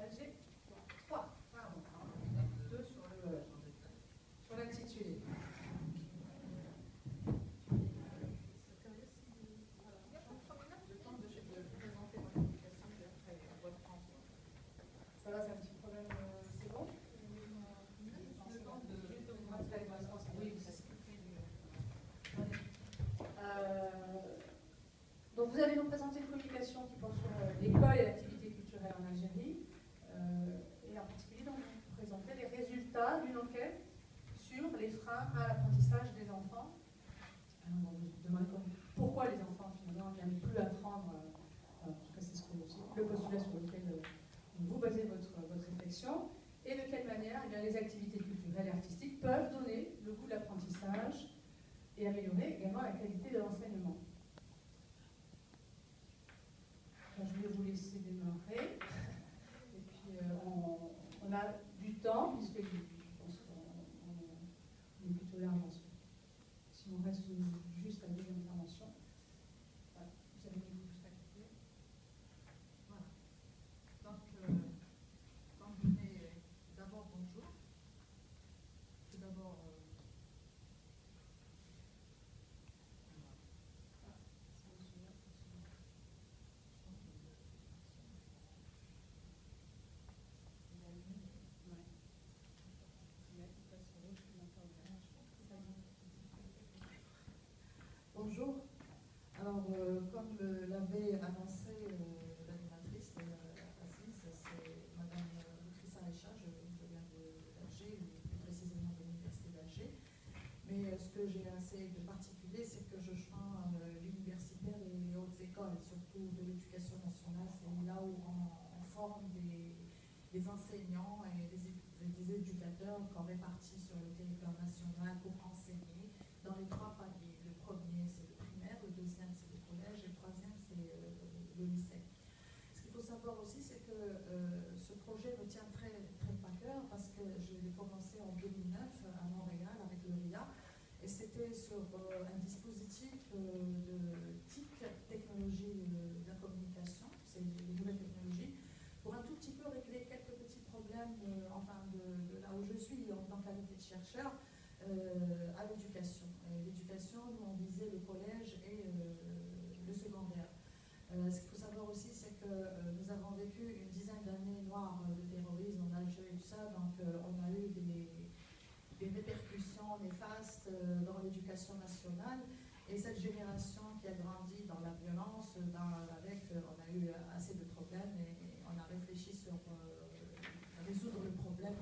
Alger 3, pardon. 2 sur l'intitulé. Ça va, c'est un petit problème, c'est bon? Donc vous allez nous présenter une communication qui porte sur l'école et l'activité culturelle en Algérie, et en particulier donc, vous présenter les résultats d'une enquête sur les freins à l'apprentissage des enfants. Alors, on vous demande pourquoi les enfants finalement n'aiment plus apprendre, en tout cas c'est le postulat sur lequel vous basez votre réflexion, et de quelle manière eh bien, les activités culturelles et artistiques peuvent donner le goût de l'apprentissage et améliorer également la qualité de l'enseignement. Je vais vous laisser démarrer. Et puis, on a du temps, puisque je pense qu'on est plutôt large ensuite. Si on reste juste à deux interventions, voilà, vous avez mis juste à côté. Voilà. Donc, quand vous venez, d'abord, bonjour. Tout d'abord, bonjour. Alors, comme l'avait annoncé l'animatrice Aziz, c'est Madame Lutfissa Aïcha, je viens d'Alger, plus précisément de l'Université d'Alger. Mais ce que j'ai assez de particulier, c'est que je joins l'universitaire et les hautes écoles, surtout de l'éducation nationale. C'est là où on forme des enseignants et des éducateurs qu'on répartit sur le territoire national pour enseigner dans les trois paliers. Le premier, c'est le primaire, le deuxième, c'est le collège, et le troisième, c'est le lycée. Ce qu'il faut savoir aussi, c'est que ce projet me tient très, très à cœur parce que je l'ai commencé en 2009 à Montréal avec le RIA, et c'était sur un dispositif de TIC, technologie de la communication, c'est les nouvelles technologies, pour un tout petit peu régler quelques petits problèmes, de là où je suis en tant qu'invité de chercheur, à l'éducation. L'éducation, nous on visait le collège et le secondaire. Ce qu'il faut savoir aussi, c'est que nous avons vécu une dizaine d'années noires de terrorisme en Algérie et tout ça, donc on a eu des répercussions néfastes dans l'éducation nationale, et cette génération qui a grandi dans la violence, on a eu assez de problèmes, et on a réfléchi sur résoudre le problème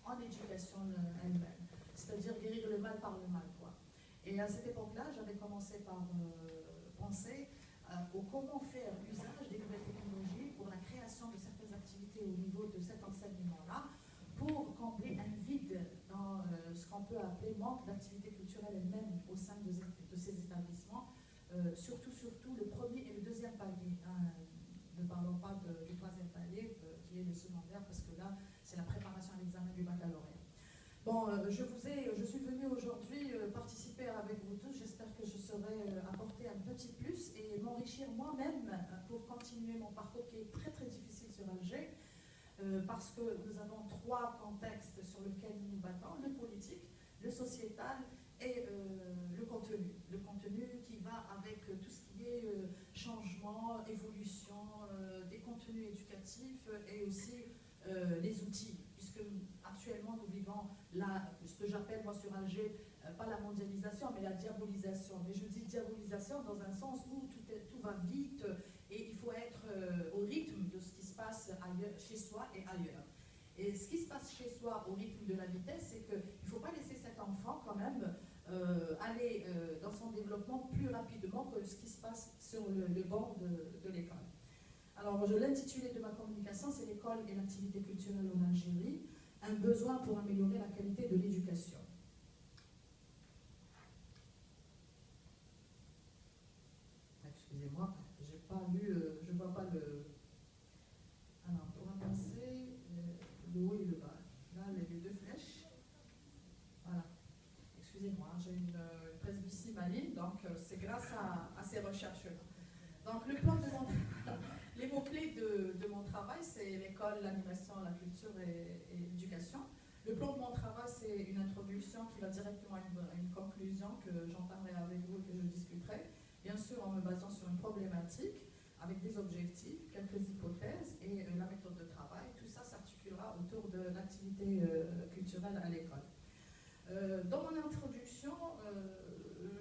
en éducation elle-même. C'est-à-dire guérir le mal par le mal, quoi. Et à cette époque-là, j'avais commencé par penser au comment faire usage des nouvelles technologies pour la création de certaines activités au niveau de cet enseignement-là, pour combler un vide dans ce qu'on peut appeler manque d'activité culturelle elle-même au sein de ces établissements, surtout le premier et le deuxième palier. Ne parlons pas du troisième palier, qui est le secondaire, parce que là, c'est la préparation à l'examen du baccalauréat. Bon, je suis venue aujourd'hui participer avec vous tous. J'espère que je saurai apporter un petit plus et m'enrichir moi-même pour continuer mon parcours qui est très très difficile sur Alger, parce que nous avons trois contextes sur lesquels nous nous battons: le politique, le sociétal et le contenu. Le contenu qui va avec tout ce qui est changement, évolution des contenus éducatifs, et aussi les outils, puisque actuellement nous vivons ce que j'appelle moi sur Alger, pas la mondialisation, mais la diabolisation. Mais je dis diabolisation dans un sens où tout va vite, et il faut être au rythme de ce qui se passe ailleurs, chez soi et ailleurs. Et ce qui se passe chez soi au rythme de la vitesse, c'est qu'il ne faut pas laisser cet enfant quand même aller dans son développement plus rapidement que ce qui se passe sur le banc de l'école. Alors, l'intitulé de ma communication, c'est l'école et l'activité culturelle en Algérie, un besoin pour améliorer la qualité de l'éducation. Excusez-moi, j'ai pas lu, je ne vois pas le... Alors, pour avancer, le haut et le bas. Là, les deux flèches. Voilà. Excusez-moi, j'ai une presbytie maligne, donc c'est grâce à ces recherches-là. Donc, le Les mots-clés de mon travail, c'est l'école, l'animation, la culture et l'éducation. Le plan de mon travail, c'est une introduction qui va directement à une conclusion que j'entamerai avec vous et que je discuterai. Bien sûr, en me basant sur une problématique, avec des objectifs, quelques hypothèses et la méthode de travail. Tout ça s'articulera autour de l'activité culturelle à l'école. Dans mon introduction,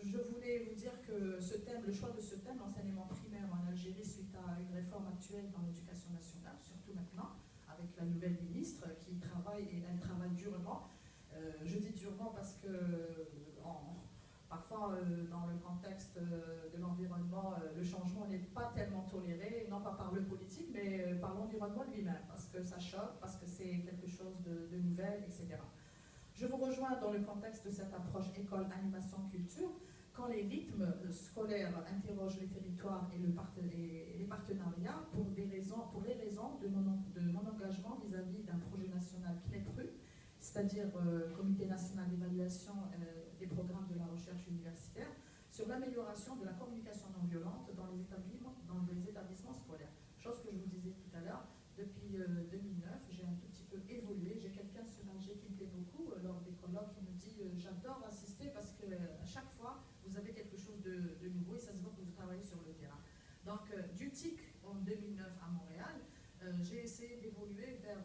je voulais vous dire que ce thème, le choix de ce thème, l'enseignement primaire en Algérie suite à une réforme actuelle dans l'éducation nationale, surtout maintenant, avec la nouvelle ministre qui travaille, et elle travaille durement. Je dis durement parce que parfois, dans le contexte de l'environnement, le changement n'est pas tellement toléré, non pas par le politique, mais par l'environnement lui-même, parce que ça choque, parce que c'est quelque chose de nouvel, etc. Je vous rejoins dans le contexte de cette approche école, animation, culture, quand les rythmes scolaires interrogent les territoires et les partenariats pour les raisons de mon engagement vis-à-vis d'un projet national CNEPRU, c'est-à-dire Comité national d'évaluation des programmes de la recherche universitaire, sur l'amélioration de la communication non violente dans les établissements scolaires. Chose que je vous disais tout à l'heure, depuis 2009, j'ai un tout petit peu évolué. J'ai quelqu'un sur Alger qui me plaît beaucoup lors des colloques qui me dit j'adore assister parce que à chaque fois vous avez quelque chose de nouveau et ça se voit que vous travaillez sur le terrain. Donc du TIC en 2009 à Montréal, j'ai essayé d'évoluer vers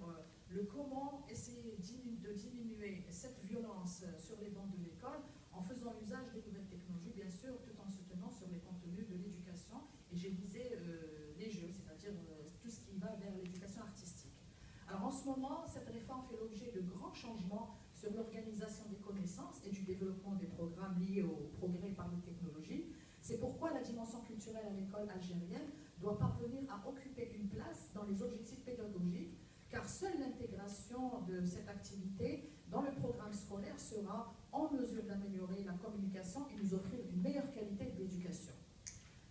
le comment essayer de diminuer cette violence sur les bancs de l'école en faisant usage des nouvelles technologies, bien sûr, tout en se tenant sur les contenus de l'éducation. Et j'ai visé les jeux, c'est-à-dire tout ce qui va vers l'éducation artistique. Alors en ce moment, cette réforme fait l'objet de grands changements sur l'organisation des connaissances et du développement des programmes liés au progrès par les technologies. C'est pourquoi la dimension culturelle à l'école algérienne doit parvenir à occuper une place dans les objectifs pédagogiques, car seule l'intégration de cette activité dans le programme scolaire sera en mesure d'améliorer la communication et nous offrir une meilleure qualité de l'éducation.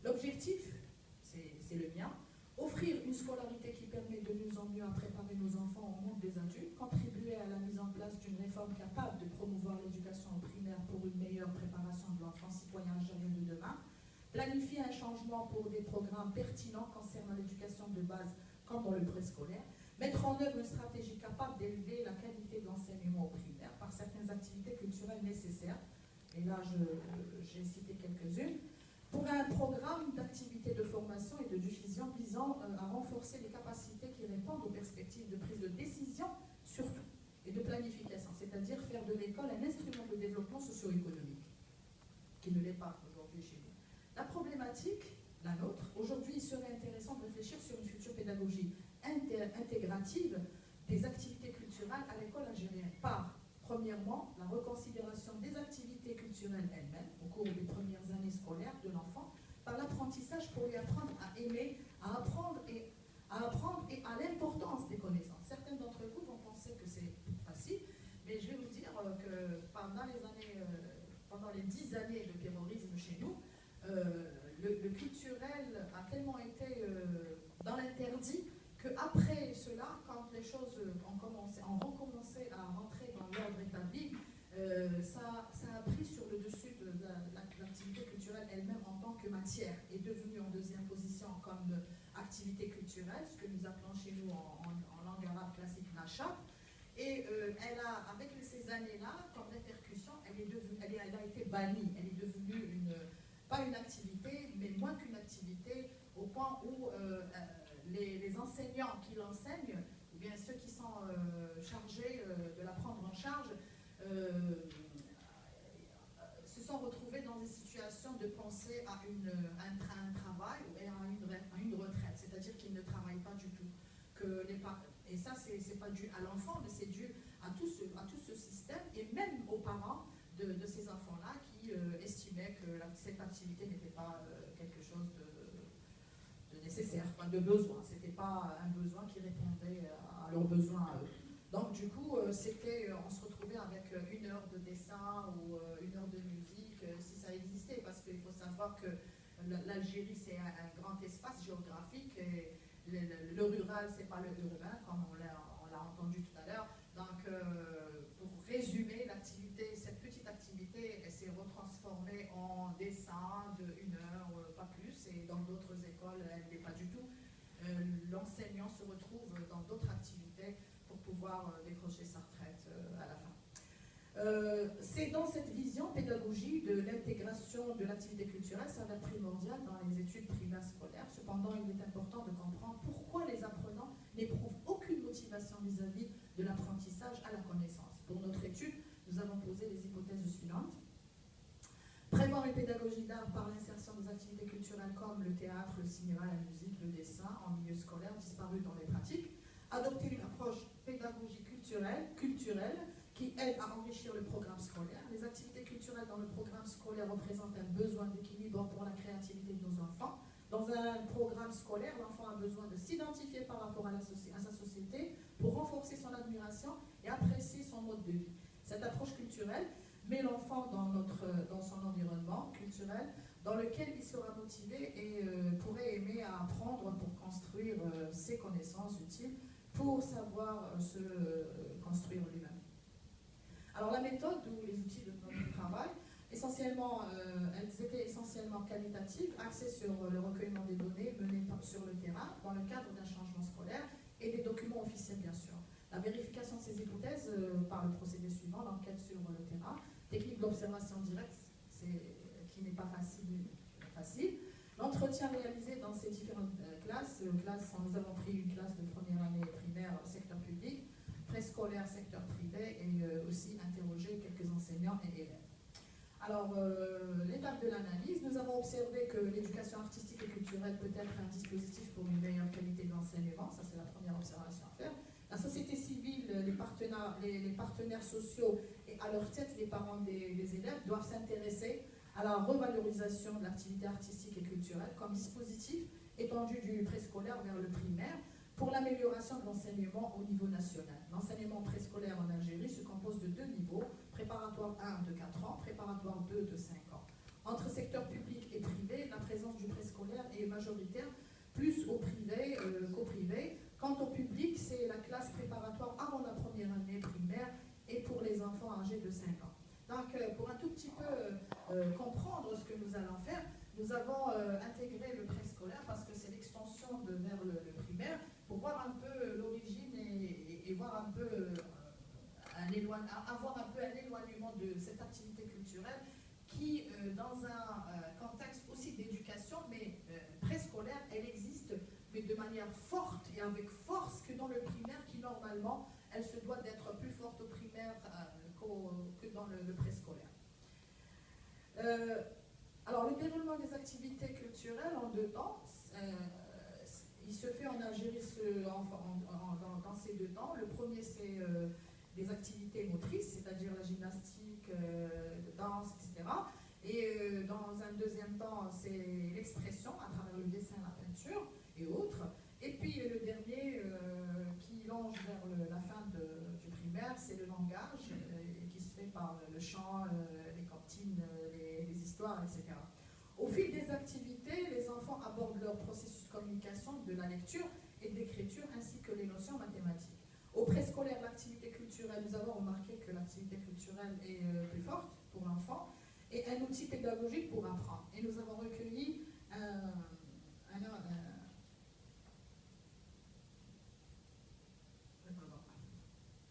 L'objectif, c'est le mien, offrir une scolarité qui permet de mieux en mieux à préparer nos enfants au monde des adultes, contribuer à la mise en place d'une réforme capable de promouvoir l'éducation primaire pour une meilleure préparation de l'enfant citoyen algérien de demain, planifier un changement pour des programmes pertinents concernant l'éducation de base comme dans le préscolaire, mettre en œuvre une stratégie capable d'élever la qualité de l'enseignement au primaire par certaines activités culturelles nécessaires, et là j'ai cité quelques-unes, pour un programme d'activité de formation et de diffusion visant à renforcer les capacités qui répondent aux perspectives de prise de décision, surtout, et de planification, c'est-à-dire faire de l'école un instrument de développement socio-économique, qui ne l'est pas aujourd'hui chez nous. La problématique, la nôtre, aujourd'hui, il serait intéressant de réfléchir sur une future pédagogie intégrative des activités culturelles à l'école algérienne par, premièrement, la reconsidération des activités culturelles elles-mêmes au cours des premières années scolaires de l'enfant, par l'apprentissage pour lui apprendre à aimer, à apprendre et à l'importance des connaissances. Certains d'entre vous vont penser que c'est facile, mais je vais vous dire que pendant les 10 années de terrorisme chez nous, le culturel a tellement été dans l'interdit qu'après cela, quand les choses ont recommencé à rentrer dans l'ordre établi, ça a pris sur le dessus de l'activité culturelle elle-même en tant que matière, est devenue en deuxième position comme activité culturelle, ce que nous appelons chez nous en langue arabe classique nachat. Et elle a, avec ces années-là, comme répercussion, elle a été bannie, elle est devenue pas une activité, mais moins qu'une activité, au point où les enseignants qui l'enseignent, ou bien ceux qui sont chargés de la prendre en charge, se sont retrouvés dans des situations de penser à un travail et à une retraite, c'est-à-dire qu'ils ne travaillent pas du tout. Et ça, c'est pas dû à l'enfant, mais c'est dû à tout ce système, et même aux parents de ces enfants-là qui estimaient que cette activité n'était pas quelque chose de nécessaire, de besoin. C'était pas un besoin qui répondait à leurs besoins à eux. Donc du coup, on se retrouvait avec 1 heure de dessin ou 1 heure de musique, si ça existait, parce qu'il faut savoir que l'Algérie, c'est un grand espace géographique, et le rural, c'est pas le urbain, comme on l'a entendu tout à l'heure. Donc, pour résumer, cette petite activité, elle s'est retransformée en dessin de 1 heure, pas plus, et dans d'autres écoles, elle n'est pas du tout. l'enseignant se retrouve dans d'autres activités pour pouvoir décrocher sa retraite à la fin. C'est dans cette vision pédagogique de l'intégration de l'activité culturelle, ça va être primordial dans les études primaires scolaires. Cependant, il est important de comprendre pourquoi les apprenants n'éprouvent aucune motivation vis-à-vis de l'apprentissage à la connaissance. Pour notre étude, nous avons posé les hypothèses suivantes. Prévoir une pédagogie d'art par l'insertion des activités culturelles comme le théâtre, le cinéma, la musique, le dessin en milieu scolaire disparu dans les pratiques. Adopter une approche pédagogique culturelle qui aide à enrichir le programme scolaire. Les activités culturelles dans le programme scolaire représentent un besoin d'équilibre pour la créativité de nos enfants. Dans un programme scolaire, l'enfant a besoin de s'identifier par rapport à sa société pour renforcer son admiration et apprécier son mode de vie. Cette approche culturelle met l'enfant dans son environnement culturel dans lequel il sera motivé et pourrait aimer à apprendre pour construire ses connaissances utiles pour savoir se construire lui-même. Alors la méthode ou les outils de notre travail, elles étaient essentiellement qualitatives, axées sur le recueillement des données menées sur le terrain dans le cadre d'un changement scolaire et des documents officiels bien sûr. La vérification de ces hypothèses par le procédé suivant, l'enquête sur le terrain, technique d'observation directe, qui n'est pas facile. L'entretien réalisé dans ces différentes classes, nous avons pris une classe de première année primaire secteur public, préscolaire secteur privé et aussi interrogé quelques enseignants et élèves. Alors, l'étape de l'analyse, nous avons observé que l'éducation artistique et culturelle peut être un dispositif pour une meilleure qualité d'enseignement, ça c'est la première observation à faire. La société civile, les partenaires sociaux et à leur tête les parents des élèves doivent s'intéresser à la revalorisation de l'activité artistique et culturelle comme dispositif étendu du préscolaire vers le primaire pour l'amélioration de l'enseignement au niveau national. L'enseignement préscolaire en Algérie se compose de deux niveaux, préparatoire 1 de 4 ans, préparatoire 2 de 5 ans. Entre secteur public et privé, la présence du préscolaire est majoritaire, plus au privé qu'au privé. Quant au public, c'est la classe préparatoire avant la première année primaire et pour les enfants âgés de 5 ans. Donc, pour un tout petit peu comprendre ce que nous allons faire, nous avons intégré le préscolaire parce que c'est l'extension vers le primaire pour voir un peu l'origine et voir un peu avoir un peu un éloignement de cette activité culturelle qui, dans un contexte aussi d'éducation, mais préscolaire, elle existe, mais de manière forte et avec force que dans le primaire, qui normalement, elle se doit d'être plus forte au primaire que dans le préscolaire. Alors, le déroulement des activités culturelles en deux temps, il se fait en Algérie dans ces deux temps. Le premier, c'est des activités motrices, c'est-à-dire la gymnastique, la danse, etc. Et dans un deuxième temps, c'est l'expression à travers le dessin, la peinture et autres. Et puis le dernier qui longe vers la fin du primaire, c'est le langage qui se fait par le chant, les cantines, les histoires, etc. Au fil des activités, les enfants abordent leur processus de communication, de la lecture et de l'écriture, ainsi que les notions mathématiques. Au préscolaire, l'activité culturelle, nous avons remarqué que l'activité culturelle est plus forte pour l'enfant et un outil pédagogique pour apprendre. Et nous avons recueilli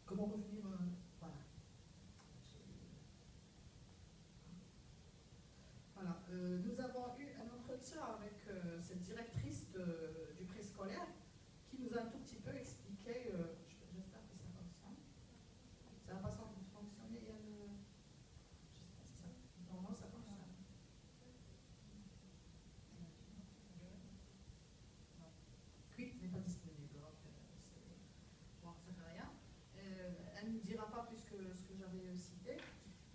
comment revenir voilà. Voilà. Nous avons eu un entretien avec cette directrice du préscolaire qui nous a un tout petit peu expliqué, j'espère que ça fonctionne. Ça va pas fonctionner, il y a le... Je sais pas si ça... Non, ça fonctionne. Quick n'est pas disponible, donc bon, ça fait rien. Elle ne dira pas plus que ce que j'avais cité,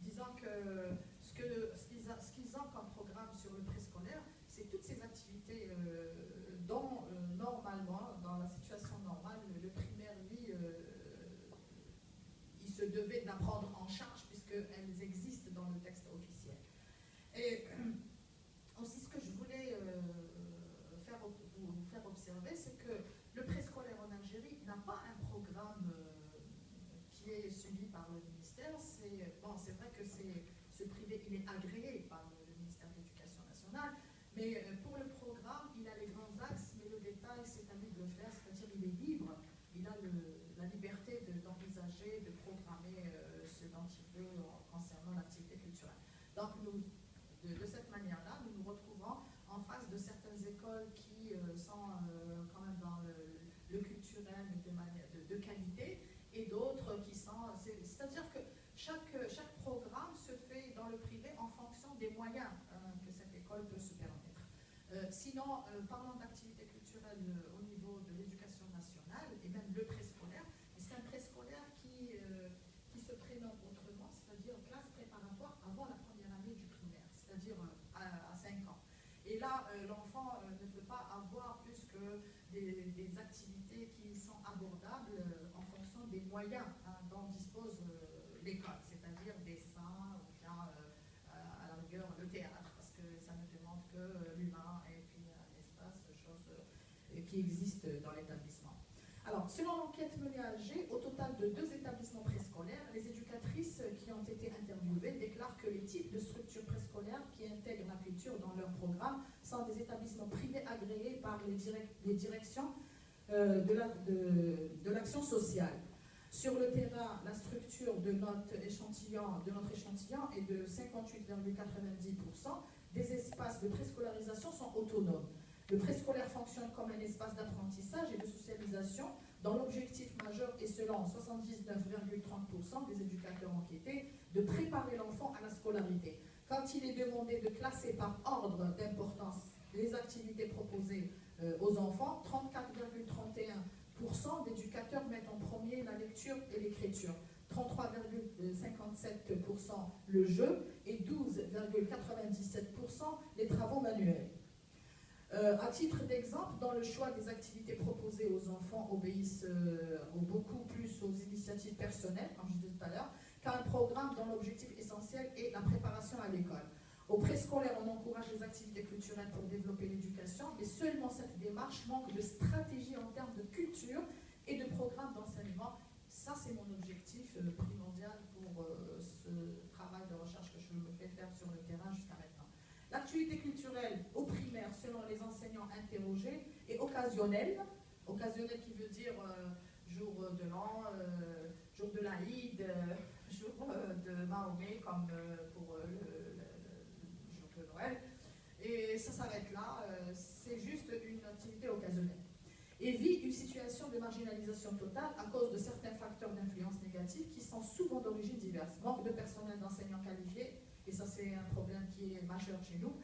disant que ce qu'ils ont comme programme sur le préscolaire, c'est toutes ces activités dont normalement, dans la situation normale, le primaire, lui, il se devait d'apprendre en charge puisqu'elles existent dans le texte officiel. Et aussi, ce que je voulais vous faire observer, c'est que le préscolaire en Algérie n'a pas un programme qui est suivi par le ministère. C'est vrai que ce privé, il est agréé par le ministère de l'Éducation nationale, mais pour le programme, il a les grands axes, mais le détail s'établit Sinon, parlons d'activités culturelles au niveau de l'éducation nationale et même le préscolaire. C'est un préscolaire qui se prénomme autrement, c'est-à-dire classe préparatoire avant la première année du primaire, c'est-à-dire à 5 ans. Et là, l'enfant ne peut pas avoir plus que des activités qui sont abordables en fonction des moyens dont dispose l'école, c'est-à-dire dessin ou bien à la rigueur le théâtre, parce que ça ne demande que l'humain et puis un espace, chose qui existe dans l'établissement. Alors, selon l'enquête menée à Alger, au total de 2 établissements préscolaires, les éducatrices qui ont été interviewées déclarent que les types de structures préscolaires qui intègrent la culture dans leur programme sont des établissements privés agréés par les directions de l'action sociale. Sur le terrain, la structure de notre échantillon est de 58,90%. Des espaces de préscolarisation sont autonomes. Le préscolaire fonctionne comme un espace d'apprentissage et de socialisation dont l'objectif majeur est, selon 79,30% des éducateurs enquêtés, de préparer l'enfant à la scolarité. Quand il est demandé de classer par ordre d'importance les activités proposées aux enfants, 34,31% d'éducateurs mettent en premier la lecture et l'écriture, 33,57% le jeu et 12,97% les travaux manuels. À titre d'exemple, dans le choix des activités proposées aux enfants obéissent beaucoup plus aux initiatives personnelles, comme je disais tout à l'heure, qu'à un programme dont l'objectif essentiel est la préparation à l'école. Au préscolaire, on encourage les activités culturelles pour développer l'éducation, mais seulement cette démarche manque de stratégie en termes de culture et de programme d'enseignement. Ça, c'est mon objectif primordial pour ce travail de recherche que je me fais faire sur le terrain jusqu'à maintenant. L'activité culturelle au primaire, selon les enseignants interrogés, est occasionnelle. Occasionnelle qui veut dire jour de l'an, jour de l'Aïd, jour de Mahomet, comme pour le jour de Noël. Et ça s'arrête là, c'est juste une activité occasionnelle. Et vit une situation de marginalisation totale à cause de certains facteurs d'influence négative qui sont souvent d'origine diverse. Manque de personnel d'enseignants qualifiés, et ça c'est un problème qui est majeur chez nous,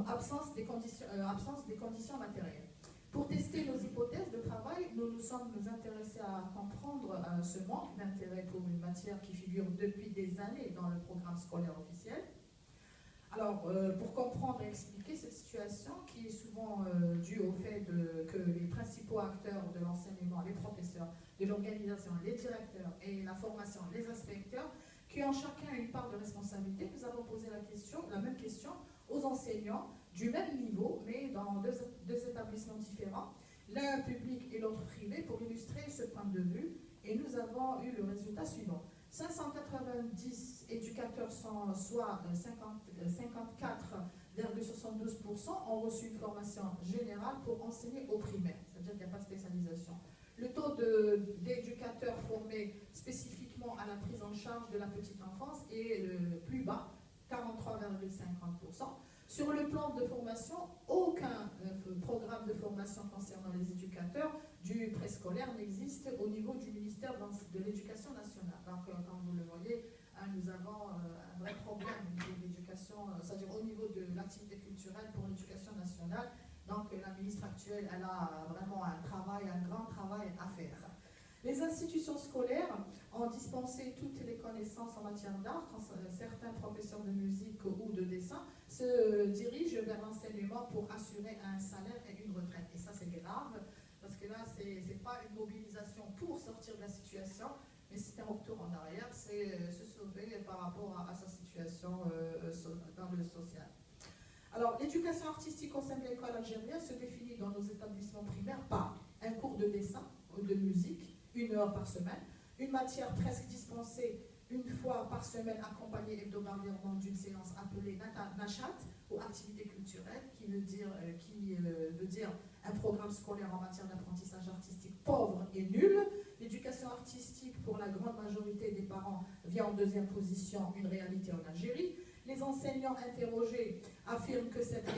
absence des conditions matérielles. Pour tester nos hypothèses de travail, nous nous sommes intéressés à comprendre ce manque d'intérêt pour une matière qui figure depuis des années dans le programme scolaire officiel. Alors, pour comprendre et expliquer cette situation, qui est souvent due au fait que les principaux acteurs de l'enseignement, les professeurs, de l'organisation, les directeurs et la formation, les inspecteurs, qui ont chacun une part de responsabilité, nous avons posé la même question aux enseignants du même niveau, mais dans deux établissements différents, l'un public et l'autre privé, pour illustrer ce point de vue, et nous avons eu le résultat suivant. 590 éducateurs, soit 54,72%, ont reçu une formation générale pour enseigner au primaire, c'est-à-dire qu'il n'y a pas de spécialisation. Le taux d'éducateurs formés spécifiquement à la prise en charge de la petite enfance est le plus bas, 43,50%. Sur le plan de formation, aucun programme de formation concernant les éducateurs du préscolaire n'existe au niveau du ministère de l'Éducation nationale. Donc, comme vous le voyez, nous avons un vrai problème au niveau de l'éducation, c'est-à-dire au niveau de l'activité culturelle pour l'éducation nationale. Donc, la ministre actuelle, elle a vraiment un grand travail à faire. Les institutions scolaires ont dispensé toutes les connaissances en matière d'art, quand certains professeurs de musique ou de dessin se dirigent vers l'enseignement pour assurer un salaire et une retraite. Et ça, c'est grave, parce que là, ce n'est pas une mobilisation pour sortir de la situation, mais c'est un retour en arrière, c'est se sauver par rapport à sa situation dans le social. Alors, l'éducation artistique au sein de l'école algérienne se définit dans nos établissements primaires par un cours de dessin ou de musique, 1 heure par semaine, une matière presque dispensée une fois par semaine, accompagnée hebdomadairement d'une séance appelée Nachat, ou activité culturelle, qui veut dire un programme scolaire en matière d'apprentissage artistique pauvre et nul. L'éducation artistique, pour la grande majorité des parents, vient en deuxième position, une réalité en Algérie. Les enseignants interrogés affirment que cette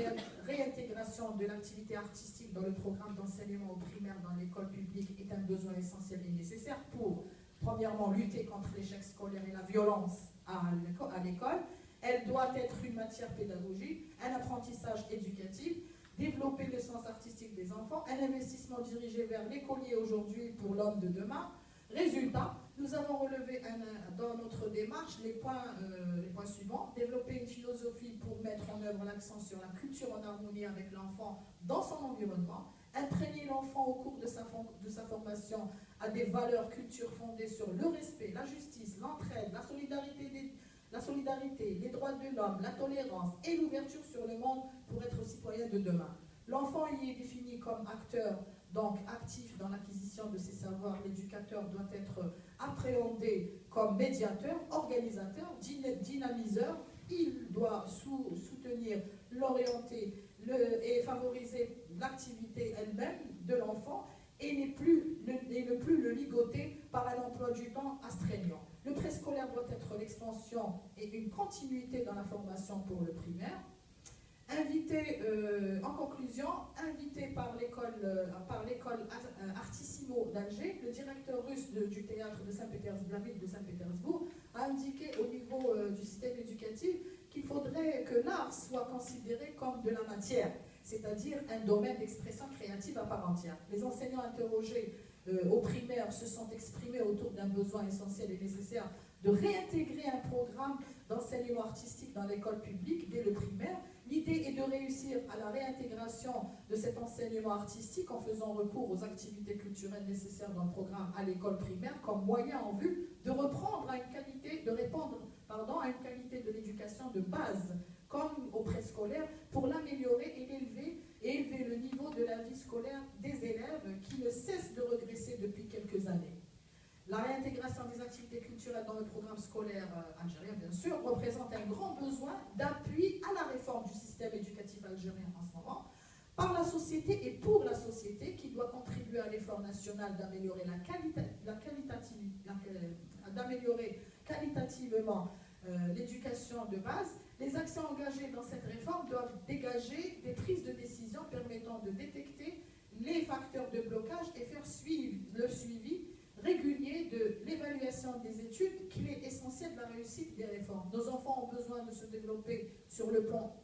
réintégration de l'activité artistique dans le programme d'enseignement au primaire dans l'école publique est un besoin essentiel et nécessaire pour, premièrement, lutter contre l'échec scolaire et la violence à l'école. Elle doit être une matière pédagogique, un apprentissage éducatif, développer le sens artistique des enfants, un investissement dirigé vers l'écolier aujourd'hui pour l'homme de demain. Résultat, nous avons relevé dans notre démarche les points suivants. Développer une philosophie pour mettre en œuvre l'accent sur la culture en harmonie avec l'enfant dans son environnement. Imprégner l'enfant au cours de sa formation à des valeurs culture fondées sur le respect, la justice, l'entraide, la solidarité, les droits de l'homme, la tolérance et l'ouverture sur le monde pour être citoyen de demain. L'enfant y est défini comme acteur, donc actif dans l'acquisition de ses savoirs. L'éducateur doit être appréhendé comme médiateur, organisateur, dynamiseur. Il doit soutenir, l'orienter et favoriser l'activité elle-même de l'enfant et ne plus le ligoter par un emploi du temps astreignant. Le préscolaire doit être l'extension et une continuité dans la formation pour le primaire. En conclusion, invité par l'école Artissimo d'Alger, le directeur russe du théâtre de Saint-Pétersbourg a indiqué au niveau du système éducatif qu'il faudrait que l'art soit considéré comme de la matière, c'est-à-dire un domaine d'expression créative à part entière. Les enseignants interrogés au primaire se sont exprimés autour d'un besoin essentiel et nécessaire de réintégrer un programme d'enseignement artistique dans l'école publique dès le primaire. L'idée est de réussir à la réintégration de cet enseignement artistique en faisant recours aux activités culturelles nécessaires dans le programme à l'école primaire comme moyen en vue de répondre à une qualité de l'éducation de base, comme au préscolaire, pour l'améliorer et élever le niveau de la vie scolaire des élèves qui ne cesse de regresser depuis quelques années. La réintégration des activités culturelles dans le programme scolaire algérien, bien sûr, représente un grand besoin d'appui à la réforme du système éducatif algérien en ce moment, par la société et pour la société, qui doit contribuer à l'effort national d'améliorer qualitativement l'éducation de base. Les actions engagées dans cette réforme doivent dégager des prises de décision permettant de détecter les facteurs de blocage et faire le suivi régulier de l'évaluation des études, qui est essentiel de la réussite des réformes. Nos enfants ont besoin de se développer sur le plan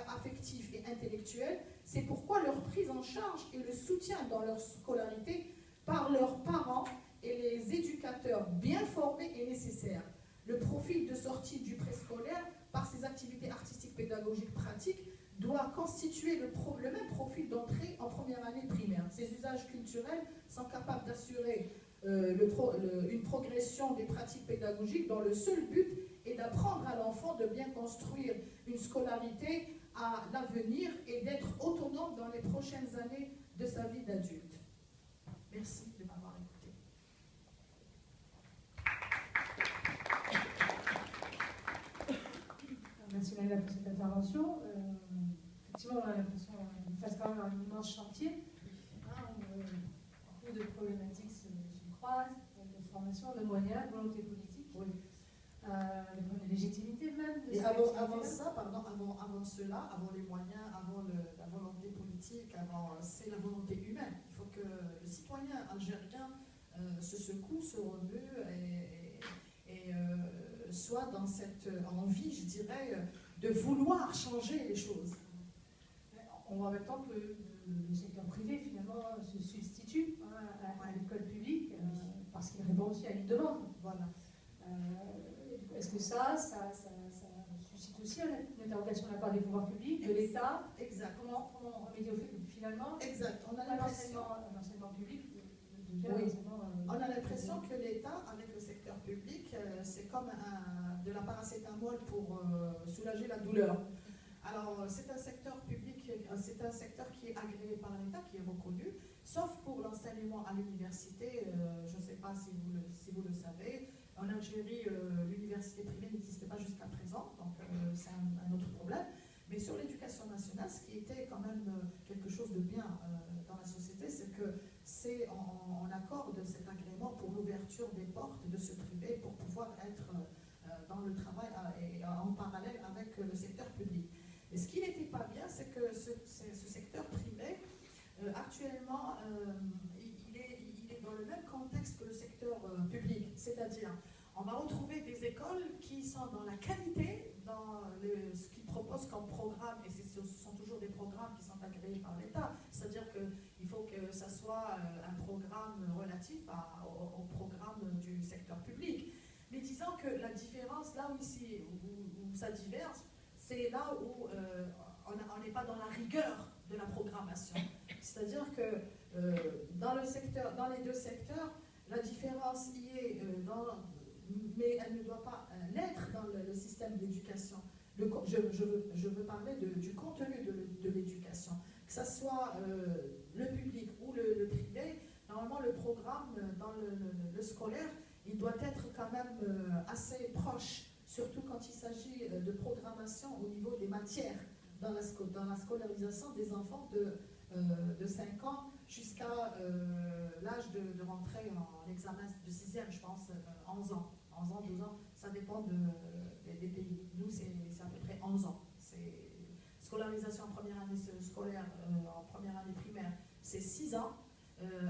affectif et intellectuel. C'est pourquoi leur prise en charge et le soutien dans leur scolarité par leurs parents et les éducateurs bien formés est nécessaire. Le profil de sortie du préscolaire par ses activités artistiques, pédagogiques, pratiques doit constituer le même profil d'entrée en première année primaire. Ces usages culturels sont capables d'assurer une progression des pratiques pédagogiques dont le seul but est d'apprendre à l'enfant de bien construire une scolarité à l'avenir et d'être autonome dans les prochaines années de sa vie d'adulte. Merci de m'avoir écouté. Merci Naïla pour cette intervention. Effectivement, on a l'impression qu'on fasse quand même un immense chantier. Beaucoup de problématiques se croisent, de formation, de moyens, de volonté politique, oui. De légitimité même. Et avant cela, avant les moyens, avant la volonté politique, c'est la volonté humaine. Il faut que le citoyen algérien se secoue, se remue et soit dans cette envie, je dirais, de vouloir changer les choses. On voit en même temps que le secteur privé, finalement, se substitue à l'école publique, parce qu'il répond aussi à une demande. Voilà. Est-ce que ça suscite aussi une interrogation de la part des pouvoirs publics, de l'État? Exact. Comment remédier au fait que finalement, exact. On a l'enseignement public devient oui. l'enseignement... On a l'impression que l'État, avec le secteur public, c'est comme de la paracétamol pour soulager la douleur. Alors, c'est un secteur public, c'est un secteur qui est agréé par l'État, qui est reconnu, sauf pour l'enseignement à l'université. Je ne sais pas si vous le savez. En Algérie, l'université privée n'existait pas jusqu'à présent, donc c'est un autre problème. Mais sur l'éducation nationale, ce qui était quand même quelque chose de bien dans la société, c'est que on accorde cet agrément pour l'ouverture des portes de ce privé pour pouvoir être dans le travail et en parallèle avec le secteur public. Et ce qui n'était pas bien, c'est que ce secteur privé, actuellement, il est dans le même contexte que le secteur public. C'est-à-dire, on va retrouver des écoles qui sont dans la qualité, dans ce qu'ils proposent comme programme, et ce sont toujours des programmes qui sont agréés agréé par l'État. C'est-à-dire qu'il faut que ça soit un programme relatif au programme du secteur public. Mais disons que la différence, là où, ici, où ça diverge, c'est là où on n'est pas dans la rigueur de la programmation. C'est-à-dire que dans les deux secteurs, la différence y est, mais elle ne doit pas l'être dans le système d'éducation. Je veux parler du contenu de l'éducation. Que ce soit le public ou le privé, normalement le programme dans le scolaire, il doit être quand même assez proche, surtout quand il s'agit de programmation au niveau des matières, dans la scolarisation des enfants de 5 ans jusqu'à l'âge de rentrer en examen de 6e, je pense, 11 ans. 11 ans, 12 ans, ça dépend des pays. Nous, c'est à peu près 11 ans. C'est scolarisation en première année scolaire, en première année primaire, c'est 6 ans.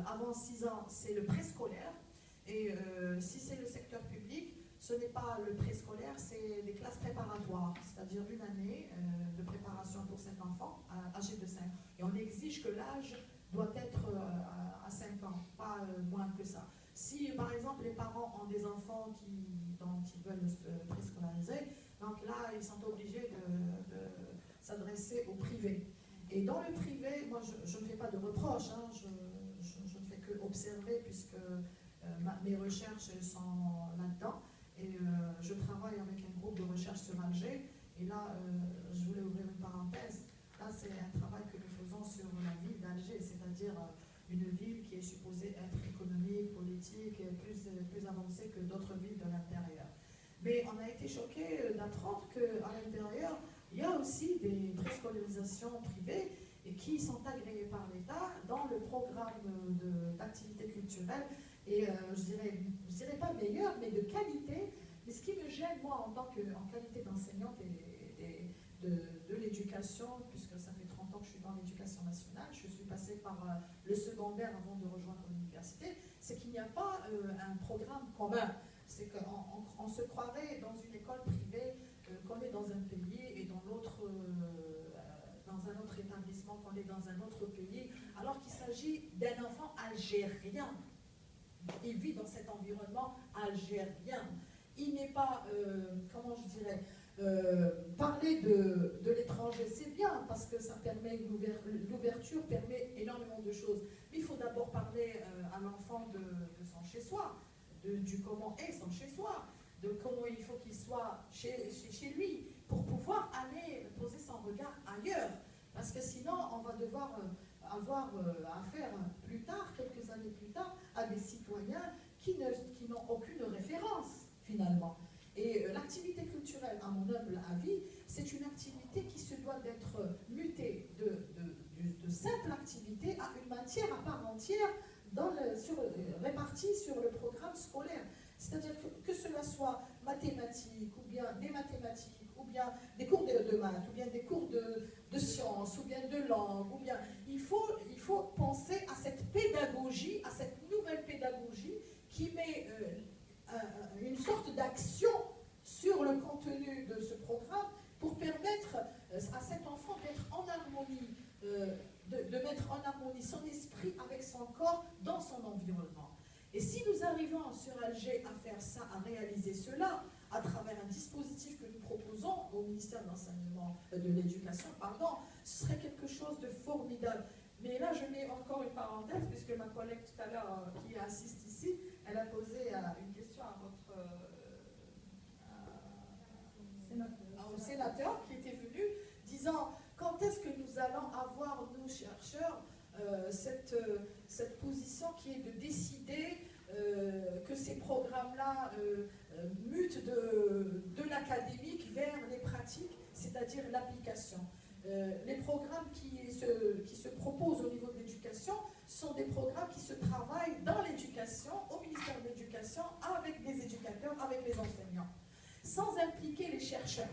Avant 6 ans, c'est le préscolaire. Et si c'est le secteur public, ce n'est pas le préscolaire, c'est des classes préparatoires, c'est-à-dire une année de préparation pour cet enfant âgé de 5 ans. Et on exige que l'âge doit être à 5 ans, pas moins que ça. Si, par exemple, les parents ont des enfants dont ils veulent se préscolariser, donc là, ils sont obligés de s'adresser au privé. Et dans le privé, moi, je ne fais pas de reproches, hein, je ne fais que observer, puisque mes recherches sont là-dedans. Et je travaille avec un groupe de recherche sur Alger. Et là, je voulais ouvrir une parenthèse. Là, c'est un travail que nous faisons sur la ville d'Alger, c'est-à-dire une ville qui est supposée être économique, politique, plus avancée que d'autres villes de l'intérieur. Mais on a été choqués d'apprendre qu'à l'intérieur, il y a aussi des préscolarisations privées et qui sont agréées par l'État dans le programme d'activité culturelle. Et je dirais pas meilleure, mais de qualité. Mais ce qui me gêne, moi, en qualité d'enseignante de l'éducation, puisque ça fait 30 ans que je suis dans l'éducation nationale, je suis passée par le secondaire avant de rejoindre l'université, c'est qu'il n'y a pas un programme commun. C'est qu'on se croirait dans une école privée qu'on est dans un pays et dans un autre établissement qu'on est dans un autre pays, alors qu'il s'agit d'un enfant algérien. Il vit dans cet environnement algérien. Il n'est pas, comment je dirais, parler de l'étranger, c'est bien, parce que ça permet, l'ouverture permet énormément de choses. Mais il faut d'abord parler à l'enfant de son chez-soi, du comment est son chez-soi, de comment il faut qu'il soit chez lui, pour pouvoir aller poser son regard ailleurs. Parce que sinon, on va devoir avoir affaire plus tard, quelques années plus tard, à des citoyens qui n'ont aucune référence, finalement. Et l'activité culturelle, à mon humble avis, c'est une activité qui se doit d'être mutée de simple activité à une matière à part entière répartie sur le programme scolaire. C'est-à-dire que cela soit mathématiques, ou bien des mathématiques, ou bien des cours de maths, ou bien des cours de sciences, ou bien de langue, ou bien... Il faut penser à cette pédagogie, à cette nouvelle pédagogie qui met une sorte d'action sur le contenu de ce programme pour permettre à cet enfant d'être en harmonie, de mettre en harmonie son esprit avec son corps dans son environnement. Et si nous arrivons sur Alger à faire ça, à réaliser cela, à travers un dispositif que nous proposons au ministère de l'Enseignement, de l'Éducation, pardon, ce serait quelque chose de formidable. Mais là, je mets encore une parenthèse, puisque ma collègue tout à l'heure, qui assiste ici, elle a posé une question à votre au sénateur qui était venu, disant quand est-ce que nous allons avoir, nous chercheurs, cette position qui est de décider que ces programmes-là mutent de l'académique vers les pratiques, c'est-à-dire l'application. Les programmes qui se proposent au niveau de l'éducation sont des programmes qui se travaillent dans l'éducation, au ministère de l'Éducation, avec des éducateurs, avec les enseignants, sans impliquer les chercheurs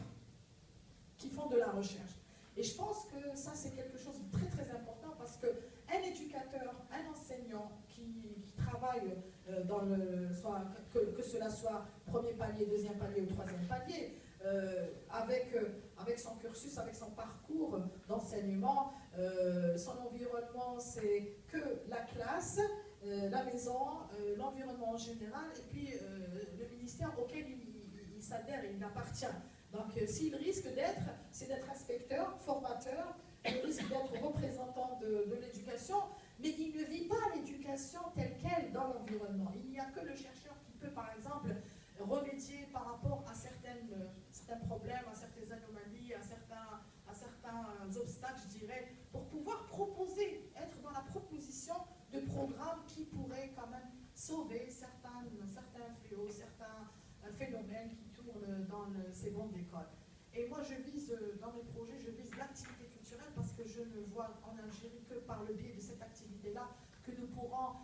qui font de la recherche. Et je pense que ça, c'est quelque chose de très très important, parce qu'un éducateur, un enseignant qui travaille que cela soit premier palier, deuxième palier ou troisième palier, avec son cursus, avec son parcours d'enseignement. Son environnement, c'est que la classe, la maison, l'environnement en général, et puis le ministère auquel il s'adhère et il appartient. Donc s'il risque d'être, c'est d'être inspecteur, formateur, il risque d'être représentant de l'éducation, mais il ne vit pas l'éducation telle qu'elle dans l'environnement. Il n'y a que le chercheur qui peut, par exemple, remédier par rapport à certains problèmes, à certaines anomalies, à certains obstacles, je dirais, pour pouvoir proposer, être dans la proposition de programmes qui pourraient quand même sauver certains fléaux, certains phénomènes qui tournent dans ces bancs d'école. Et moi, je vise, dans mes projets, je vise l'activité culturelle parce que je ne vois en Algérie que par le biais de cette activité-là que nous pourrons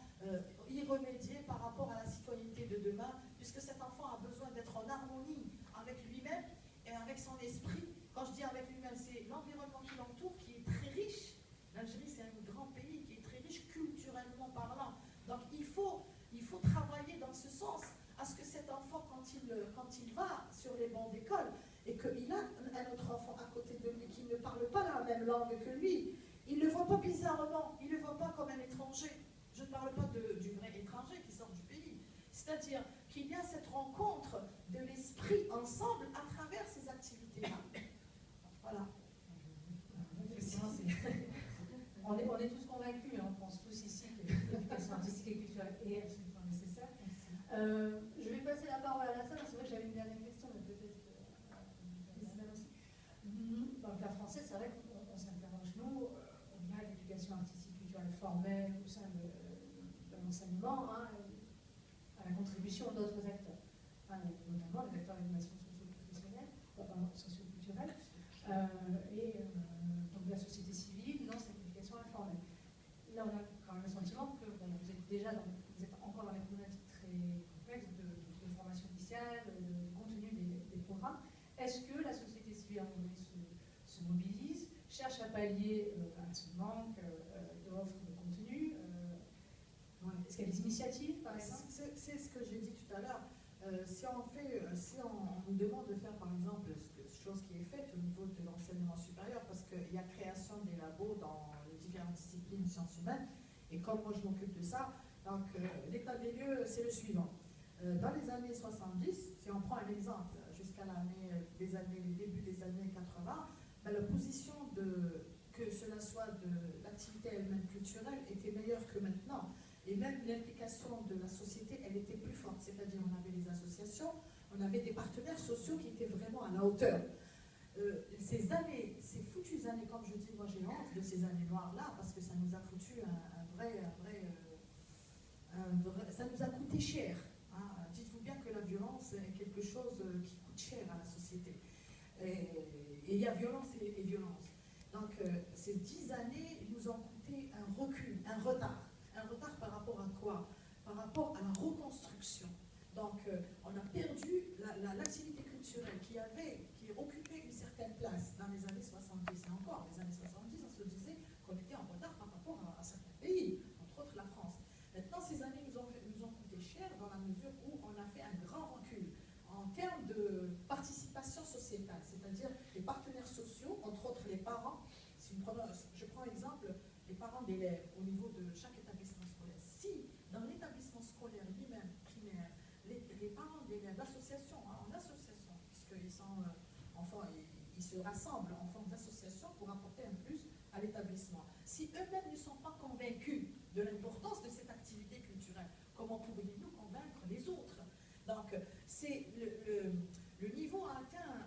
y remédier par rapport à la citoyenneté de demain, puisque cet enfant a besoin d'être en harmonie avec lui-même et avec son esprit. Quand je dis avec lui-même, c'est l'environnement qui l'entoure qui est très riche. L'Algérie, c'est un grand pays qui est très riche culturellement parlant. Donc il faut travailler dans ce sens, à ce que cet enfant, quand il va sur les bancs d'école, et qu'il a un autre enfant à côté de lui qui ne parle pas la même langue que lui, il ne le voit pas bizarrement, il ne le voit pas comme un étranger. Je ne parle pas du vrai étranger qui sort du pays. C'est-à-dire qu'il y a cette rencontre de l'esprit ensemble à travers ces activités-là. Voilà. On est tous convaincus, hein, on pense tous ici que l'éducation artistique et culturelle est absolument nécessaire. Je vais passer la parole à la salle, c'est vrai que j'avais une dernière question, mais peut-être Isabelle aussi. Dans le cas français, c'est vrai qu'on s'interroge, nous, on a l'éducation artistique culturelle formelle au sein de l'enseignement, hein, à la contribution d'autres acteurs, hein, notamment les acteurs d'animation socio-professionnelle, socio-culturelle, donc la société civile, dans cette éducation informelle. Là, on a quand même le sentiment que vous êtes encore dans les problématiques très complexes de formation initiale, de contenu des programmes. Est-ce que la société civile, à un moment donné, se mobilise, cherche à pallier à ce manque d'offres de contenu? Est-ce qu'il y a des initiatives, par exemple? C'est ce que j'ai dit tout à l'heure. Si on nous demande de faire, par exemple, chose qui est faite au niveau de l'enseignement supérieur, parce qu'il y a création des labos dans les différentes disciplines sciences humaines, et comme moi je m'occupe de ça, donc l'état des lieux, c'est le suivant. Dans les années 70, si on prend un exemple, jusqu'à le début des années 80, ben, la position que cela soit de l'activité elle-même culturelle était meilleure que maintenant. Et même l'implication de la société, elle était plus forte. C'est-à-dire, on avait les associations, on avait des partenaires sociaux qui étaient vraiment à la hauteur. Ces foutues années, comme je dis, moi j'ai honte de ces années noires-là, parce que ça nous a foutu ça nous a coûté cher. Hein. Dites-vous bien que la violence est quelque chose qui coûte cher à la société. Et il y a violence et violence. Donc, ces 10 années nous ont coûté un recul, un retard. Un retard par rapport à quoi? Par rapport à la reconstruction. Donc, on a perdu l'activité culturelle qui occupait une certaine place dans les années 70. Et encore, les années 70, on se disait qu'on était en retard par rapport à certains pays, entre autres la France. Maintenant, ces années nous ont coûté cher dans la mesure où on a fait un grand recul en termes de participation sociétale, c'est-à-dire les partenaires sociaux, entre autres les parents. Je prends exemple les parents d'élèves au niveau de chaque établissement scolaire. Si dans l'établissement scolaire lui-même, primaire, les parents d'élèves, l'association, en association, puisqu'ils sont ils se rassemblent en forme d'association pour apporter un plus à l'établissement. Si eux-mêmes ne sont pas convaincus de l'importance de cette activité culturelle, comment pourriez-nous convaincre les autres? Donc, c'est le niveau a atteint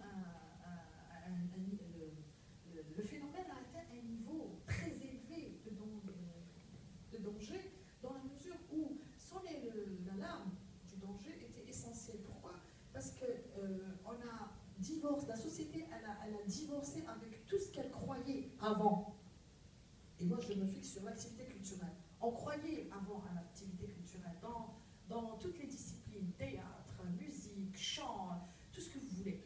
le phénomène a atteint un niveau très élevé de danger, dans la mesure où sonner l'alarme du danger était essentiel. Pourquoi? Parce que la société, elle a divorcé avec tout ce qu'elle croyait avant. Et moi, je me fixe sur l'activité culturelle. On croyait avant à l'activité culturelle dans toutes les disciplines, théâtre, musique, chant, tout ce que vous voulez.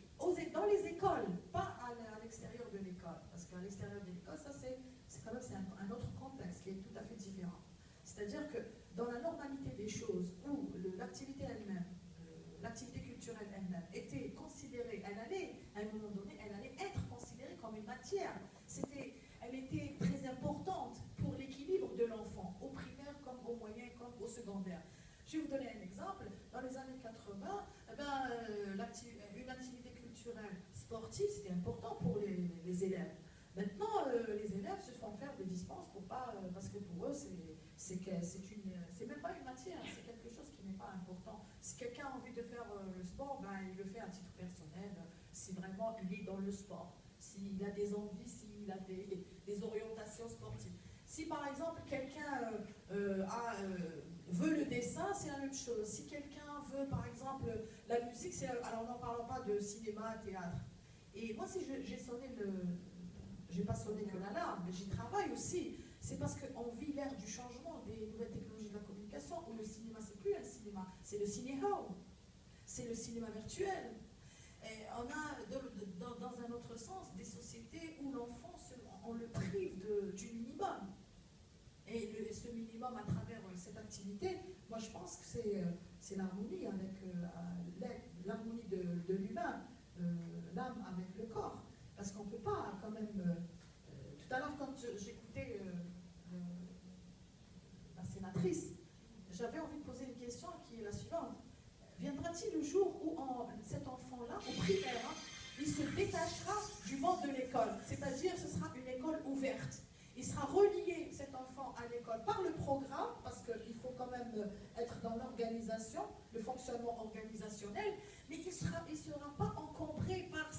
Dans les écoles, pas à l'extérieur de l'école, parce qu'à l'extérieur de l'école, ça c'est un autre contexte qui est tout à fait différent. C'est-à-dire que dans la normalité des choses, où l'activité elle-même, l'activité culturelle elle-même était considérée, elle allait matière. Elle était très importante pour l'équilibre de l'enfant, au primaire comme au moyen comme au secondaire. Je vais vous donner un exemple. Dans les années 80, une activité culturelle sportive, c'était important pour les élèves. Maintenant, les élèves se font faire des dispenses pour pas, parce que pour eux, c'est même pas une matière, c'est quelque chose qui n'est pas important. Si quelqu'un a envie de faire le sport, ben, il le fait à titre personnel, si vraiment il est dans le sport, s'il a des envies, s'il a des orientations sportives. Si par exemple quelqu'un veut le dessin, c'est la même chose. Si quelqu'un veut par exemple la musique, alors n'en parlons pas de cinéma, théâtre. Et moi, si j'ai pas sonné que l'alarme, mais j'y travaille aussi. C'est parce qu'on vit l'ère du changement des nouvelles technologies de la communication, où le cinéma, c'est plus un cinéma, c'est le ciné-home, c'est le cinéma virtuel. Et on a, dans un autre sens, des sociétés où l'enfant, on le prive du minimum. Et ce minimum, à travers cette activité, moi je pense que c'est l'harmonie avec l'harmonie de l'humain, l'âme avec le corps. Parce qu'on ne peut pas quand même... tout à l'heure, quand j'écoutais la sénatrice, j'avais envie de poser une question qui est la suivante. Viendra-t-il le jour où cet enfant-là, au primaire, il se détachera du monde de l'école? C'est-à-dire, ce sera une école ouverte. Il sera relié, cet enfant, à l'école par le programme, parce qu'il faut quand même être dans l'organisation, le fonctionnement organisationnel, mais il ne sera pas encombré par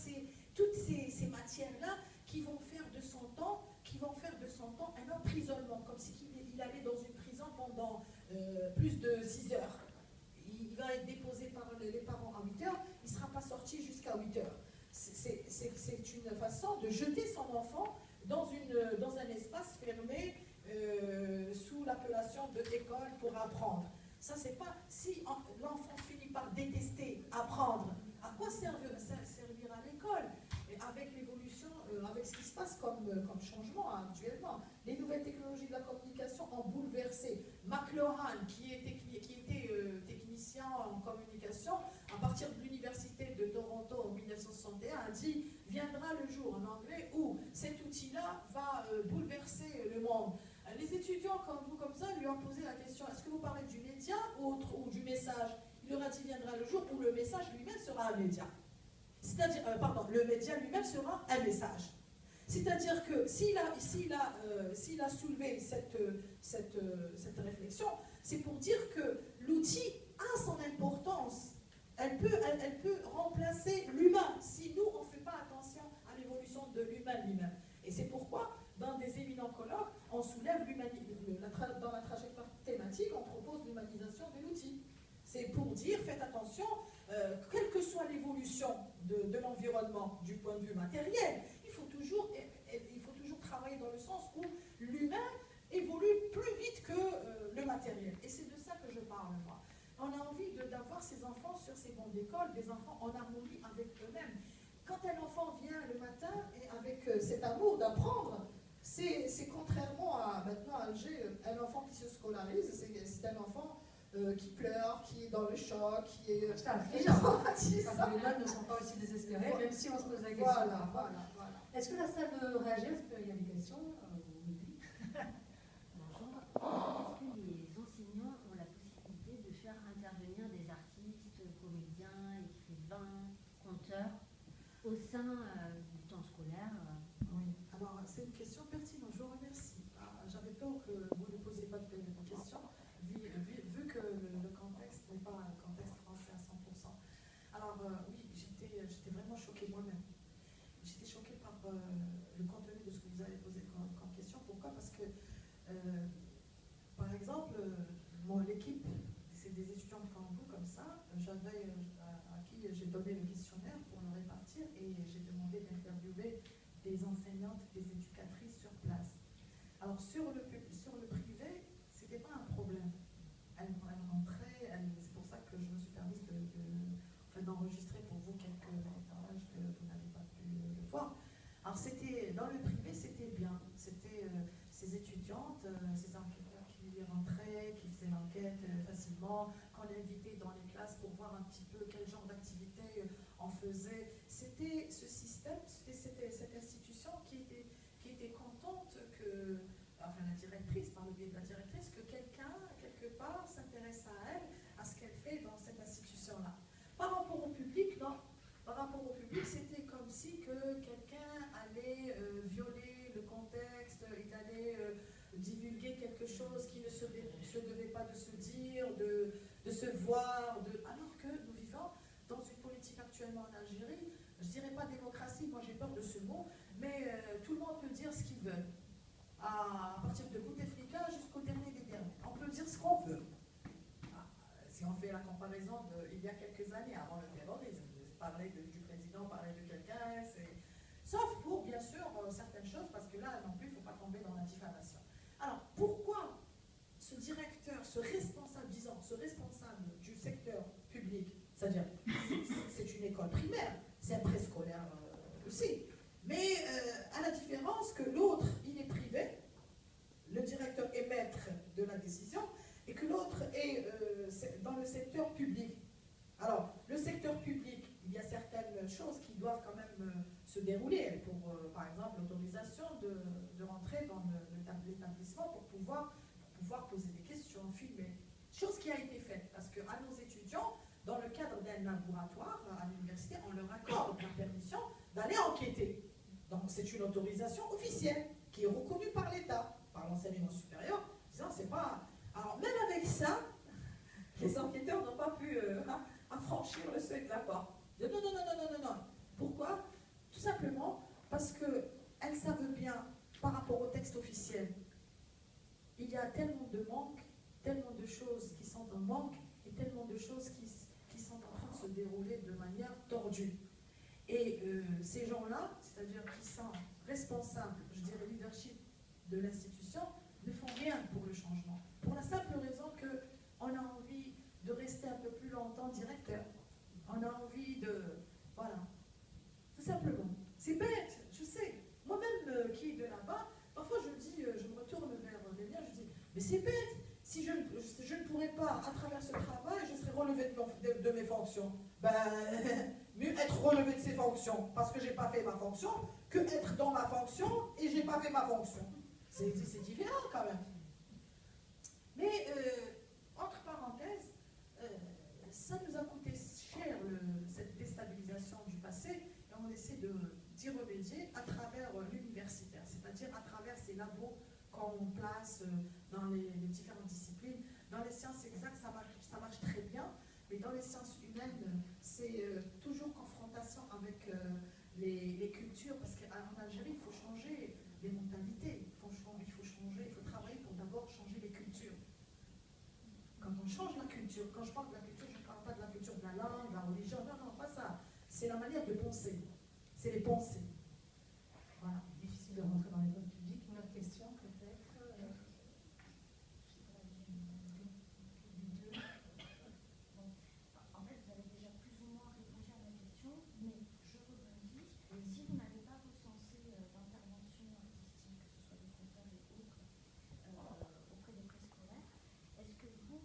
toutes ces matières-là qui vont faire de son temps un emprisonnement, comme s'il allait dans une prison pendant plus de 6 heures. Il va être déposé par les parents à 8 heures, il ne sera pas sorti jusqu'à 8 heures. C'est une façon de jeter son enfant dans un espace fermé sous l'appellation de école pour apprendre. Ça, c'est pas... Si l'enfant finit par détester apprendre, à quoi servira l'école? Avec l'évolution, avec ce qui se passe comme changement actuellement. Les nouvelles technologies de la communication ont bouleversé. McLaurin, qui était technicien en communication, à partir de l'université de Toronto en 1961, a dit « Viendra le jour » en anglais où cet outil-là va bouleverser le monde. Les étudiants comme vous, comme ça, lui ont posé la question « Est-ce que vous parlez du média ou du message ?» Il leur a dit « Viendra le jour où le message lui-même sera un média. » C'est-à-dire, le média lui-même sera un message. C'est-à-dire que s'il a soulevé cette réflexion, c'est pour dire que l'outil a son importance. Elle peut remplacer l'humain si nous, on ne fait pas attention à l'évolution de l'humain lui-même. Et c'est pourquoi, dans des éminents colloques, on soulève dans la trajectoire thématique, on propose l'humanisation de l'outil. C'est pour dire, faites attention, quelle que soit l'évolution de l'environnement du point de vue matériel, il faut toujours travailler dans le sens où l'humain évolue plus vite que le matériel. Et c'est de ça que je parle, moi. On a envie d'avoir ces enfants sur ces bancs d'école, des enfants en harmonie avec eux-mêmes. Quand un enfant vient le matin et avec cet amour d'apprendre, c'est contrairement à maintenant à Alger, un enfant qui se scolarise, c'est un enfant qui pleure, qui est dans le choc, qui est... C'est affligeant. Parce que les notes ne sont pas aussi désespérées, même si on se pose la question. Voilà. Est-ce que la salle veut réagir? Est-ce qu'il y a des questions? Bonjour. Est-ce que les enseignants ont la possibilité de faire intervenir des artistes, comédiens, écrivains, conteurs au sein du temps scolaire? Oui, alors c'est une question pertinente, je vous remercie. J'avais peur que vous ne posiez pas de questions, vu que le contexte n'est pas un contexte français à 100%. Alors oui, j'étais vraiment choquée moi-même. J'étais choquée par le contenu de ce que vous avez posé comme question. Pourquoi? Parce que, par exemple, l'équipe, c'est des étudiants comme vous, comme ça, à qui j'ai donné le questionnaire pour le répartir et j'ai demandé d'interviewer des enseignantes, des éducatrices sur place. Alors sur le privé, c'était pas un problème. Elles rentraient, c'est pour ça que je me suis permise d'enregistrer pour vous quelques reportages que vous n'avez pas pu le voir. Alors dans le privé, c'était bien. C'était ces étudiantes, ces enquêteurs qui rentraient, qui faisaient l'enquête facilement, qu'on invitait dans les classes pour voir un petit peu quel genre d'activité on faisait. C'était ce système, c'était cette institution qui enfin la directrice, par le biais de la directrice, que quelqu'un, quelque part, s'intéresse à elle, à ce qu'elle fait dans cette institution-là. Par rapport au public, non. Par rapport au public, c'était comme si que quelqu'un allait violer le contexte, il allait divulguer quelque chose qui ne se devait pas de se dire, de se voir, alors que nous vivons dans une politique actuellement en Algérie, je ne dirais pas démocratie, moi j'ai peur de ce mot, mais tout le monde peut dire ce qu'il veut. À partir de Bouteflika jusqu'au dernier des derniers. On peut dire ce qu'on veut. Si on fait la comparaison d'il y a quelques années, avant le terrorisme, parler du président, parler de quelqu'un, sauf pour, bien sûr, certaines choses, parce que là, non plus, il ne faut pas tomber dans la diffamation. Alors, pourquoi ce directeur, ce responsable, disons, ce responsable du secteur public, c'est-à-dire, c'est une école primaire, c'est un préscolaire aussi, mais à la différence que l'autre, il est privé, le directeur est maître de la décision, et que l'autre est dans le secteur public. Alors, le secteur public, il y a certaines choses qui doivent quand même se dérouler, pour, par exemple, l'autorisation de rentrer dans l'établissement pour pouvoir poser des questions, filmer. Chose qui a été faite, parce qu'à nos étudiants, dans le cadre d'un laboratoire à l'université, on leur accorde la permission d'aller enquêter. Donc, c'est une autorisation officielle qui est reconnue par l'État, par l'enseignement supérieur, disant c'est pas... Alors, même avec ça, les enquêteurs n'ont pas pu franchir le seuil de la porte. Non, non, non, non, non, non, non. Pourquoi? Tout simplement parce qu'elles savent bien, par rapport au texte officiel, il y a tellement de manques, tellement de choses qui sont en manque, et tellement de choses qui sont en train de se dérouler de manière tordue. Et ces gens-là, c'est-à-dire qui sont responsables, je dirais leadership de l'institution, ne font rien pour le changement. Pour la simple raison qu'on a envie de rester un peu plus longtemps directeur. On a envie de... Voilà. Tout simplement. C'est bête, je sais. Moi-même, qui est de là-bas, parfois je dis, je me retourne vers les liens, je dis, mais c'est bête. Si je ne pourrais pas, à travers ce travail, je serais relevé de mes fonctions. Ben, mieux être relevé de ses fonctions, parce que je n'ai pas fait ma fonction, que être dans ma fonction et je n'ai pas fait ma fonction. C'est différent quand même. Mais, entre parenthèses, ça nous a coûté cher, cette déstabilisation du passé, et on essaie d'y remédier à travers l'universitaire, c'est-à-dire à travers ces labos qu'on place dans les différentes disciplines. Dans les sciences exactes, ça marche très bien, mais dans les sciences humaines, c'est toujours confrontation avec les cultures, parce qu'en Algérie, il faut changer les mentalités, il faut travailler pour d'abord changer les cultures. Quand on change la culture, quand je parle de la culture, je ne parle pas de la culture de la langue, de la religion, non, non, pas ça. C'est la manière de penser. C'est les pensées. Voilà. Difficile de rentrer dans l'école publique. Une autre question, peut-être En fait, vous avez déjà plus ou moins répondu à ma question, mais je rebondis. Si vous n'avez pas recensé d'intervention artistique, que ce soit des concerts et autres, auprès des préscolaires, est-ce que vous,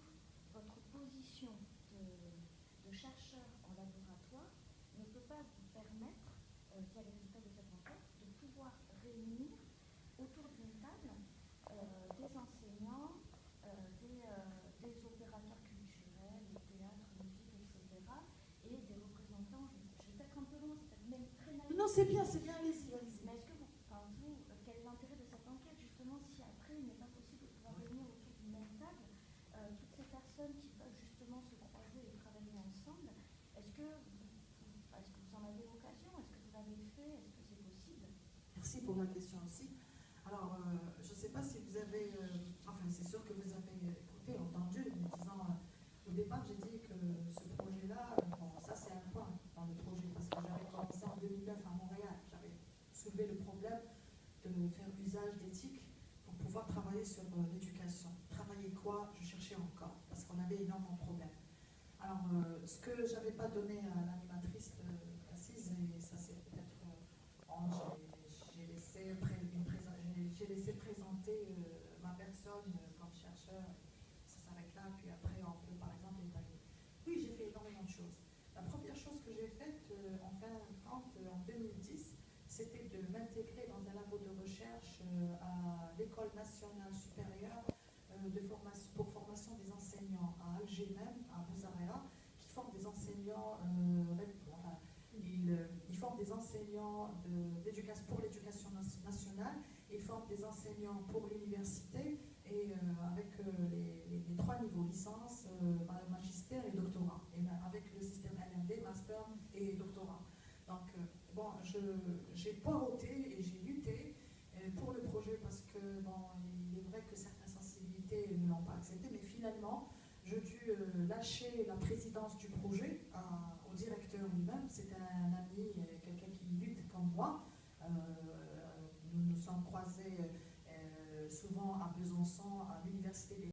votre position de chercheur en laboratoire ne peut pas vous permettre, via les résultats de cette enquête, de pouvoir réunir autour d'une table des enseignants, des opérateurs culturels, du théâtre, musique, etc., et des représentants, je vais peut-être un peu loin, c'est peut-être même très naïf. Non, c'est bien, allez-y, allez-y. Mais est-ce que quel est l'intérêt de cette enquête, justement, si après il n'est pas possible de pouvoir réunir autour d'une même table toutes ces personnes qui peuvent justement se croiser et travailler ensemble? Est-ce que vous en avez l'occasion? Est-ce que vous l'avez fait? Est-ce que c'est possible? Merci pour la question aussi. Alors, je ne sais pas si vous avez... enfin, c'est sûr que vous avez écouté, entendu, en disant... au départ, j'ai dit que ce projet-là, bon, ça c'est un point dans le projet, parce que j'avais commencé en 2009 à Montréal. J'avais soulevé le problème de faire usage d'éthique pour pouvoir travailler sur l'éducation. Travailler quoi? Je cherchais encore, parce qu'on avait énormément de problèmes. Alors, ce que je n'avais pas donné à l'animatrice assise, et ça c'est peut-être... j'ai laissé présenter ma personne comme chercheur, ça s'arrête là, puis après on peut par exemple étaler. Oui, j'ai fait énormément de choses. La première chose que j'ai faite en 2010, c'était de m'intégrer dans un labo de recherche à l'École nationale supérieure pour formation des enseignants à Alger même, à Bouzaréa, qui forment des enseignants, ils forment des enseignants pour l'éducation nationale, ils forment des enseignants pour l'université, et avec les 3 niveaux, licence, magistère et doctorat, et avec le système LMD, master et doctorat. Donc, bon, j'ai poireauté et j'ai lutté pour le projet parce que, bon, il est vrai que certaines sensibilités ne l'ont pas accepté, mais finalement, je dû lâcher la présidence du projet au directeur lui-même. C'est un ami, quelqu'un qui lutte comme moi. Nous nous sommes croisés souvent à Besançon, à l'université des